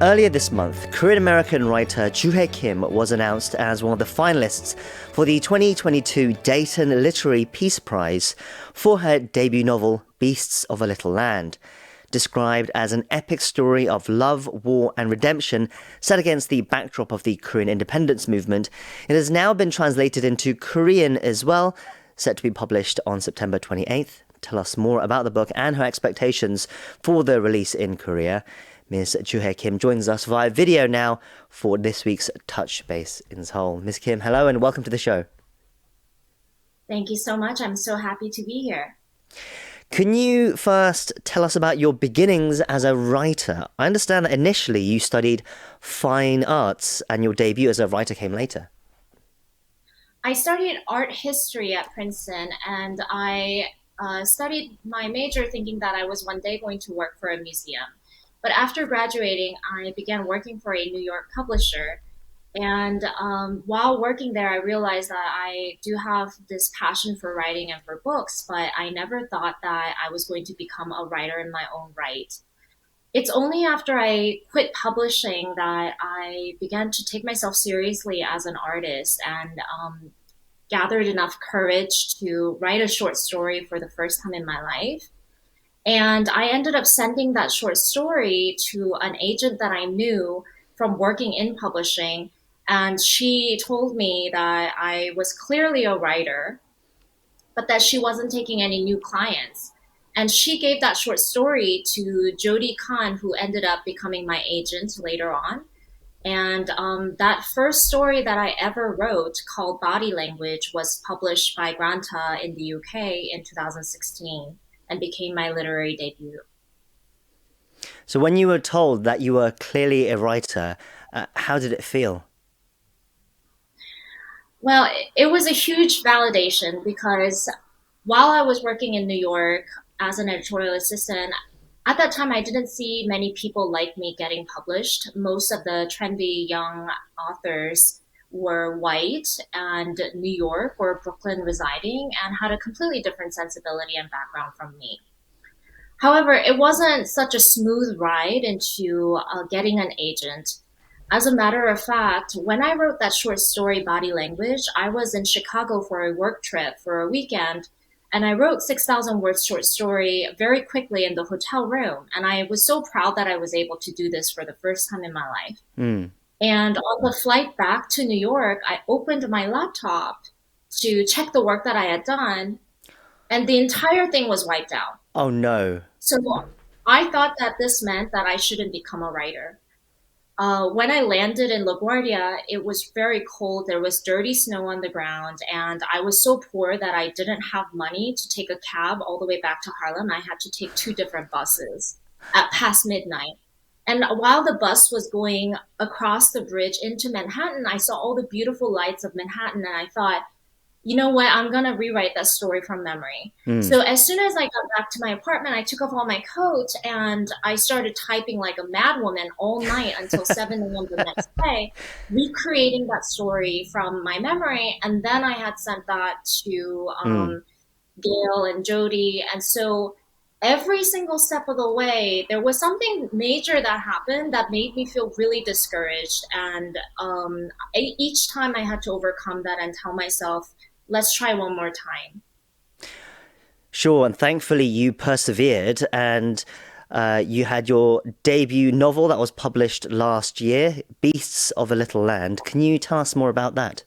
Earlier this month, Korean-American writer Juhea KIM was announced as one of the finalists for the 2022 Dayton Literary Peace Prize for her debut novel, Beasts of a Little Land. Described as an epic story of love, war and redemption set against the backdrop of the Korean independence movement, it has now been translated into Korean as well, set to be published on September 28th. Tell us more about the book and her expectations for the release in Korea. Ms. Juhea KIM joins us via video now for this week's Touch Base in Seoul. Ms. KIM, hello and welcome to the show. Thank you so much. I'm so happy to be here. Can you first tell us about your beginnings as a writer? I understand that initially you studied fine arts and your debut as a writer came later. I studied art history at Princeton, and I studied my major thinking that I was one day going to work for a museum. But after graduating, I began working for a New York publisher. And while working there, I realized that I do have this passion for writing and for books, but I never thought that I was going to become a writer in my own right. It's only after I quit publishing that I began to take myself seriously as an artist and gathered enough courage to write a short story for the first time in my life. And I ended up sending that short story to an agent that I knew from working in publishing. And she told me that I was clearly a writer, but that she wasn't taking any new clients. And she gave that short story to Jody Khan, who ended up becoming my agent later on. And that first story that I ever wrote, called Body Language, was published by Granta in the UK in 2016 and became my literary debut. So when you were told that you were clearly a writer, how did it feel? Well, it was a huge validation because while I was working in New York as an editorial assistant, at that time I didn't see many people like me getting published. Most of the trendy young authors were white and New York or Brooklyn residing and had a completely different sensibility and background from me. However, it wasn't such a smooth ride into getting an agent. As a matter of fact, when I wrote that short story, Body Language, I was in Chicago for a work trip for a weekend, and I wrote 6,000 words short story very quickly in the hotel room. And I was so proud that I was able to do this for the first time in my life. And on the flight back to New York, I opened my laptop to check the work that I had done, and the entire thing was wiped out. Oh, no. So I thought that this meant that I shouldn't become a writer. When I landed in LaGuardia, it was very cold. There was dirty snow on the ground, and I was so poor that I didn't have money to take a cab all the way back to Harlem. I had to take two different buses at past midnight. And while the bus was going across the bridge into Manhattan, I saw all the beautiful lights of Manhattan, and I thought, you know what, I'm going to rewrite that story from memory. So as soon as I got back to my apartment, I took off all my coat and I started typing like a madwoman all night until 7 a.m. the next day, recreating that story from my memory. And then I had sent that to Gail and Jody. And so every single step of the way, there was something major that happened that made me feel really discouraged. And each time I had to overcome that and tell myself, let's try one more time. Sure, and thankfully you persevered and you had your debut novel that was published last year, Beasts of a Little Land. Can you tell us more about that?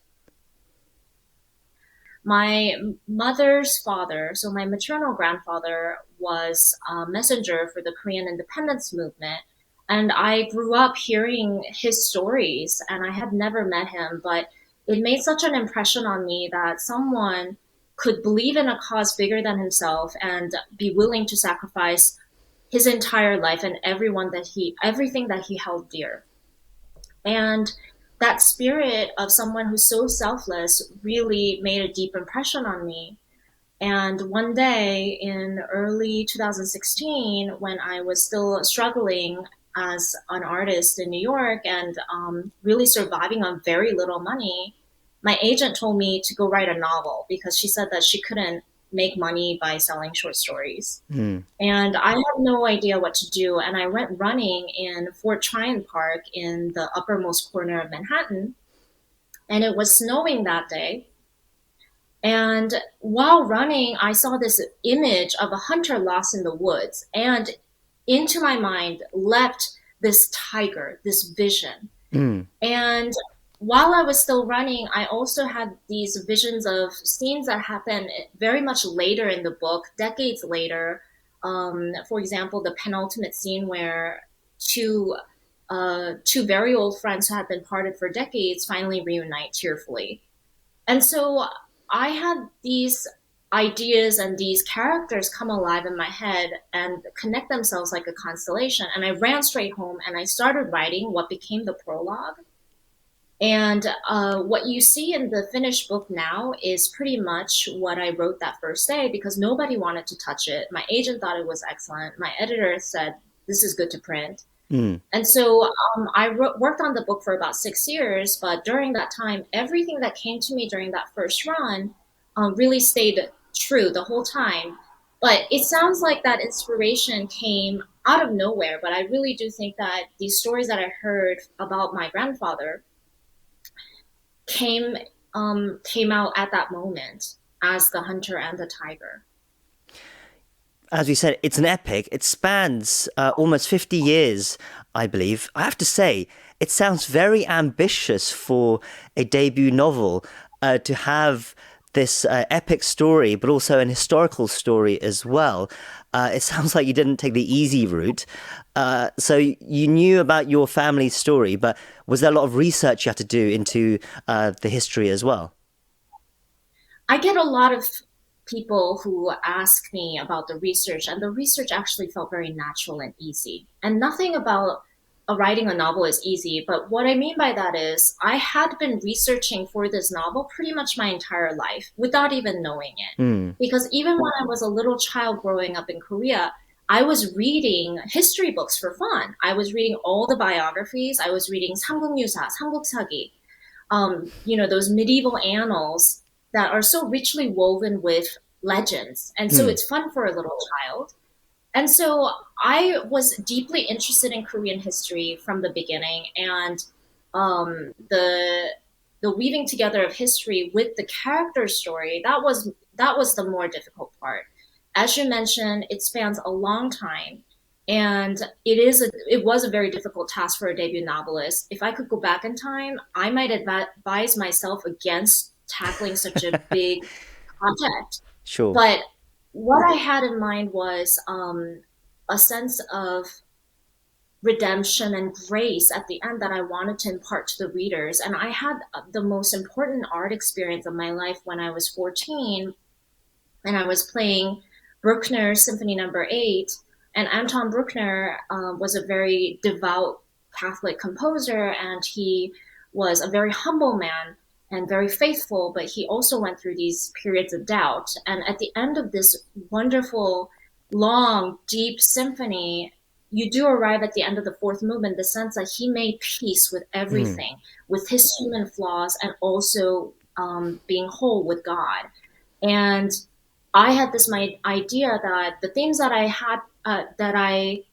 My mother's father, so my maternal grandfather, was a messenger for the Korean independence movement. And I grew up hearing his stories, and I had never met him, but it made such an impression on me that someone could believe in a cause bigger than himself and be willing to sacrifice his entire life and everything that he held dear. And that spirit of someone who's so selfless really made a deep impression on me. And one day in early 2016, when I was still struggling as an artist in New York and really surviving on very little money, my agent told me to go write a novel because she said that she couldn't make money by selling short stories. Mm. And I had no idea what to do. And I went running in Fort Tryon Park in the uppermost corner of Manhattan. And it was snowing that day. And while running, I saw this image of a hunter lost in the woods. And into my mind leapt this tiger, this vision. Mm. And while I was still running, I also had these visions of scenes that happened very much later in the book, decades later. For example, the penultimate scene where two very old friends who had been parted for decades finally reunite tearfully. And so I had these ideas and these characters come alive in my head and connect themselves like a constellation. And I ran straight home and I started writing what became the prologue. And what you see in the finished book now is pretty much what I wrote that first day because nobody wanted to touch it. My agent thought it was excellent. My editor said, this is good to print. Mm. And so I worked on the book for about 6 years, but during that time, everything that came to me during that first run really stayed true the whole time. But it sounds like that inspiration came out of nowhere, but I really do think that these stories that I heard about my grandfather came out at that moment as the hunter and the tiger. As we said, it's an epic. It spans almost 50 years, I believe. I have to say, it sounds very ambitious for a debut novel to have this epic story, but also an historical story as well. It sounds like you didn't take the easy route. So you knew about your family's story, but was there a lot of research you had to do into the history as well? I get a lot of people who ask me about the research, and the research actually felt very natural and easy. And nothing about writing a novel is easy, but what I mean by that is I had been researching for this novel pretty much my entire life without even knowing it. Mm. Because even when I was a little child growing up in Korea, I was reading history books for fun. I was reading all the biographies. I was reading 삼국유사, 삼국사기, those medieval annals that are so richly woven with legends. And so it's fun for a little child. And so I was deeply interested in Korean history from the beginning, and the weaving together of history with the character story, that was the more difficult part. As you mentioned, it spans a long time, and it was a very difficult task for a debut novelist. If I could go back in time, I might advise myself against tackling such a big project. Sure. But what I had in mind was a sense of redemption and grace at the end that I wanted to impart to the readers. And I had the most important art experience of my life when I was 14, and I was playing Bruckner's Symphony Number 8. And Anton Bruckner was a very devout Catholic composer, and he was a very humble man and very faithful, but he also went through these periods of doubt. And at the end of this wonderful, long, deep symphony, you do arrive at the end of the fourth movement, the sense that he made peace with everything, with his human flaws, and also being whole with God. And I had this my idea that the things that I had that I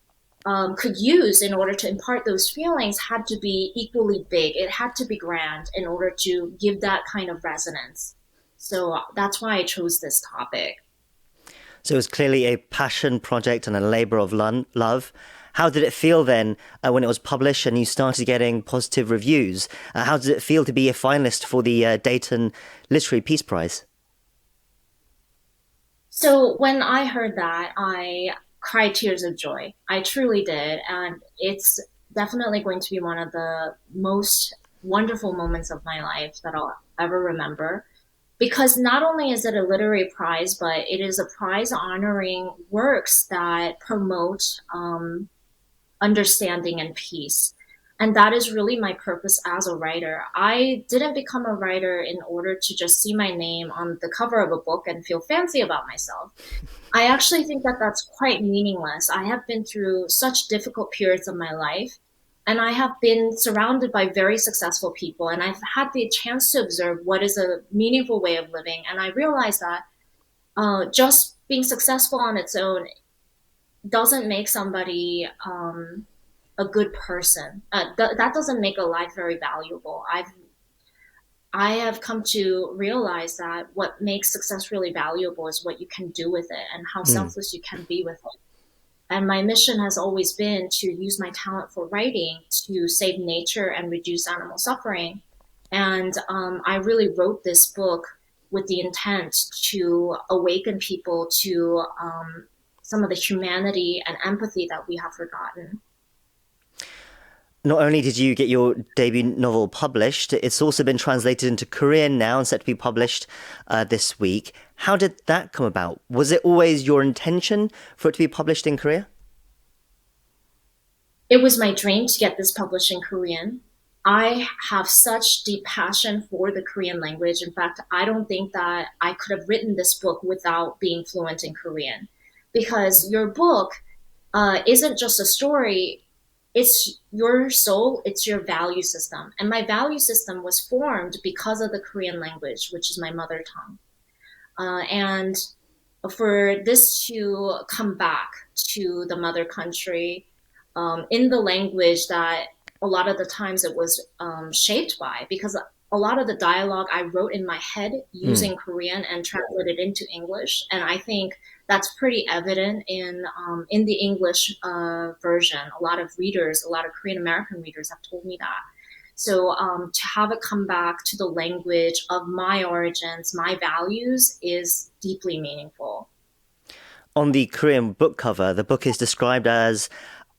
could use in order to impart those feelings had to be equally big. It had to be grand in order to give that kind of resonance. So that's why I chose this topic. So it was clearly a passion project and a labor of love. How did it feel then when it was published and you started getting positive reviews? How did it feel to be a finalist for the Dayton Literary Peace Prize? So when I heard that, I cried tears of joy. I truly did. And it's definitely going to be one of the most wonderful moments of my life that I'll ever remember. Because not only is it a literary prize, but it is a prize honoring works that promote understanding and peace. And that is really my purpose as a writer. I didn't become a writer in order to just see my name on the cover of a book and feel fancy about myself. I actually think that that's quite meaningless. I have been through such difficult periods of my life, and I have been surrounded by very successful people, and I've had the chance to observe what is a meaningful way of living. And I realized that just being successful on its own doesn't make somebody a good person. That doesn't make a life very valuable. I have come to realize that what makes success really valuable is what you can do with it and how Mm. selfless you can be with it. And my mission has always been to use my talent for writing to save nature and reduce animal suffering. And I really wrote this book with the intent to awaken people to some of the humanity and empathy that we have forgotten. Not only did you get your debut novel published, it's also been translated into Korean now and set to be published this week. How did that come about? Was it always your intention for it to be published in Korea? It was my dream to get this published in Korean. I have such deep passion for the Korean language. In fact, I don't think that I could have written this book without being fluent in Korean. Because your book isn't just a story, it's your soul, it's your value system. And my value system was formed because of the Korean language, which is my mother tongue. And for this to come back to the mother country in the language that a lot of the times it was shaped by, because a lot of the dialogue I wrote in my head Mm. using Korean and translated into English, and I think that's pretty evident in the English version. A lot of readers, a lot of Korean American readers have told me that. So to have it come back to the language of my origins, my values, is deeply meaningful. On the Korean book cover, the book is described as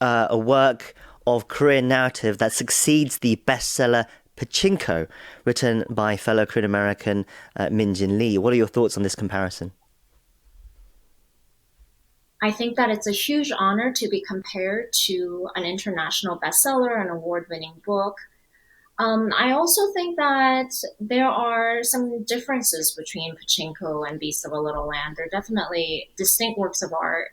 a work of Korean narrative that succeeds the bestseller Pachinko, written by fellow Korean American Min Jin Lee. What are your thoughts on this comparison? I think that it's a huge honor to be compared to an international bestseller, an award-winning book. I also think that there are some differences between Pachinko and Beasts of a Little Land. They're definitely distinct works of art.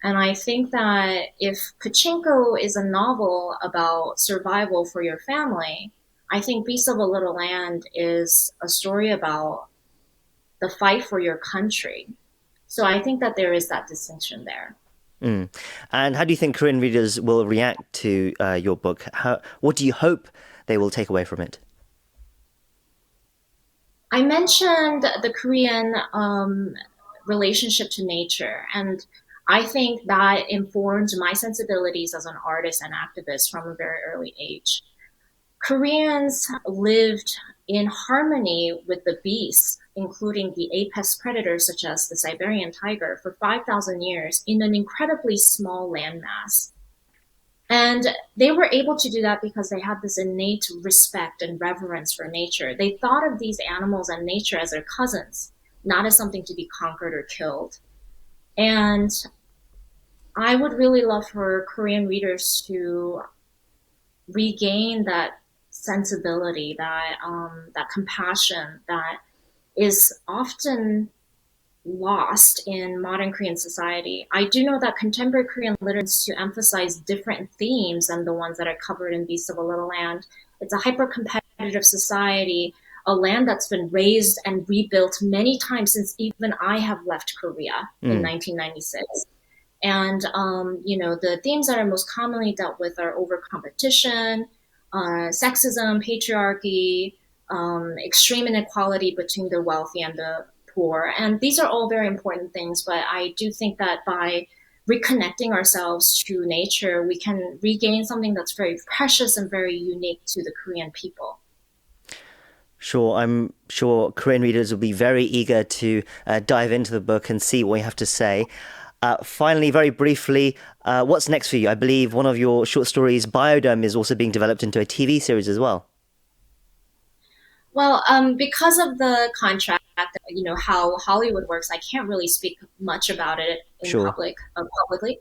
And I think that if Pachinko is a novel about survival for your family, I think Beasts of a Little Land is a story about the fight for your country. So I think that there is that distinction there. Mm. And how do you think Korean readers will react to your book? What do you hope they will take away from it? I mentioned the Korean relationship to nature, and I think that informed my sensibilities as an artist and activist from a very early age. Koreans lived in harmony with the beasts, including the apex predators such as the Siberian tiger, for 5,000 years in an incredibly small landmass. And they were able to do that because they had this innate respect and reverence for nature. They thought of these animals and nature as their cousins, not as something to be conquered or killed. And I would really love for Korean readers to regain that sensibility, that compassion that is often lost in modern Korean society. I do know that contemporary Korean literature tends to emphasize different themes than the ones that are covered in Beasts of a Little Land. It's a hyper competitive society, a land that's been raised and rebuilt many times since even I have left Korea in Mm. 1996. And the themes that are most commonly dealt with are over competition, sexism, patriarchy, extreme inequality between the wealthy and the poor. And these are all very important things, but I do think that by reconnecting ourselves to nature, we can regain something that's very precious and very unique to the Korean people. Sure, I'm sure Korean readers will be very eager to dive into the book and see what you have to say. Finally, very briefly, what's next for you? I believe one of your short stories, Biodome, is also being developed into a TV series as well. Well, because of the contract, how Hollywood works, I can't really speak much about it in Sure. publicly.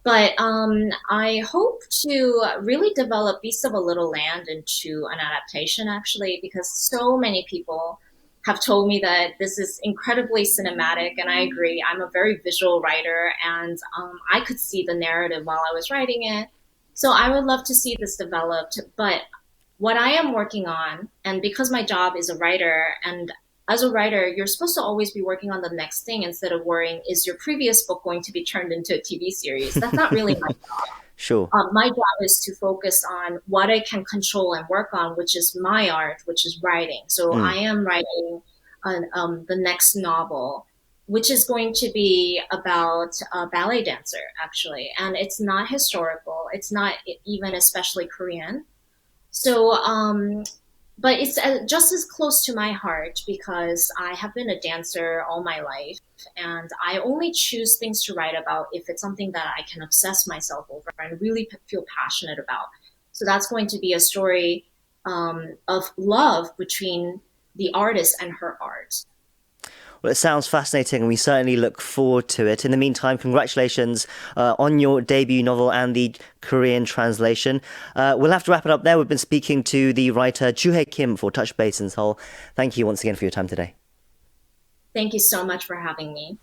But I hope to really develop Beasts of a Little Land into an adaptation, actually, because so many people have told me that this is incredibly cinematic, and I agree. I'm a very visual writer, and I could see the narrative while I was writing it. So I would love to see this developed. But what I am working on, and because my job is a writer and as a writer, you're supposed to always be working on the next thing instead of worrying, is your previous book going to be turned into a TV series? That's not really my Sure. my job is to focus on what I can control and work on, which is my art, which is writing. So I am writing the next novel, which is going to be about a ballet dancer, actually. And it's not historical. It's not even especially Korean. So, but it's just as close to my heart because I have been a dancer all my life. And I only choose things to write about if it's something that I can obsess myself over and really feel passionate about. So that's going to be a story of love between the artist and her art. Well, it sounds fascinating, and we certainly look forward to it. In the meantime, congratulations on your debut novel and the Korean translation. We'll have to wrap it up there. We've been speaking to the writer Juhea KIM for Touch Base in Seoul. Thank you once again for your time today. Thank you so much for having me.